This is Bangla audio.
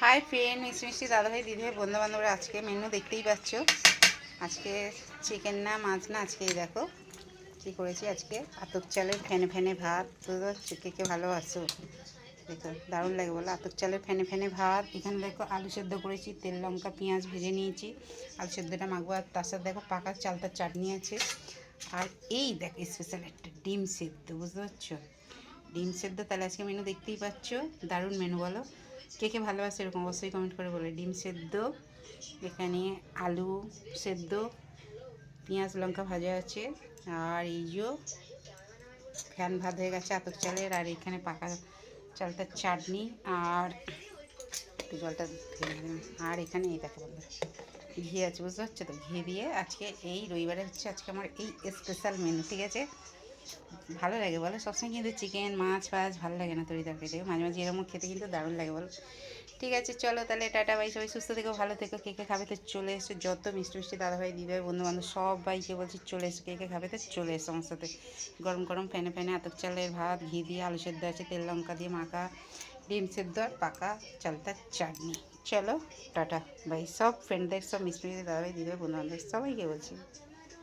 হাই ফ্রেন্ড, মিষ্টি দাদাভাই দিদিভাই বন্ধু বান্ধবরা, আজকে মেনু দেখতেই পাচ্ছ। আজকে চিকেন না মাছ না, আজকে দেখো কী করেছি। আজকে আতপ চালের ফেনে ফেনে ভাত। তো কে কে ভালোবাসো, দেখো দারুণ লাগে বলো। আতপ চালের ফেনে ফেনে ভাত। এখানে দেখো আলু সেদ্ধ করেছি, তেল লঙ্কা পেঁয়াজ ভেজে নিয়েছি। আলু সেদ্ধটা মাখবো, আর তার সাথে দেখো পাকা চালতার চাটনি আছে। আর এই দেখো স্পেশাল একটা ডিম সেদ্ধ, বুঝতে পারছো? ডিম সেদ্ধ। তাহলে আজকে মেনু দেখতেই পাচ্ছ, দারুণ মেনু বলো। কে কে ভালোবাসে এরকম অবশ্যই কমেন্ট করে বলে। ডিম সেদ্ধ, এখানে আলু সেদ্ধ, পেঁয়াজ লঙ্কা ভাজা আছে, আর এই যে ফ্যান ভাত হয়ে গেছে আতপ চালের, আর এখানে পাকা চালটার চাটনি, আর একটু জলটা ধরে দিলাম। আর এখানে এই দেখো বন্ধুরা ঘি আছে, বুঝতে পারছো তো? ঘি দিয়ে আজকে এই রবিবারে হচ্ছে আজকে আমার এই স্পেশাল মেনু, ঠিক আছে? ভালো লাগে বলো, সবসময় কিন্তু চিকেন মাছ ফাছ ভালো লাগে না, তরি তরকারি মাঝে মাঝে এরকম খেতে কিন্তু দারুণ লাগে বলো। ঠিক আছে চলো তাহলে, টাটা বাই। সবাই সুস্থ থেকো, ভালো থেকো। কে কে খাবে তো চলে এসো, যত মিষ্টি মিষ্টি দাদাভাই দিদিভাই বন্ধু বান্ধব সবাইকে বলছি চলে এসো। কে কে খাবে তো চলে এসো আমার সাথে। গরম গরম ফেনে ফেনে আতপ চালের ভাত, ঘি দিয়ে আলু সেদ্ধ আছে, তেল লঙ্কা দিয়ে মাখা, ডিম সেদ্ধ, আর পাকা চালতার চাটনি। চলো টাটা বাই, সব ফ্রেন্ডদের, সব মিষ্টি মিষ্টি দাদাভাই দিদিভাই বন্ধু বান্ধব সবাইকে বলছি।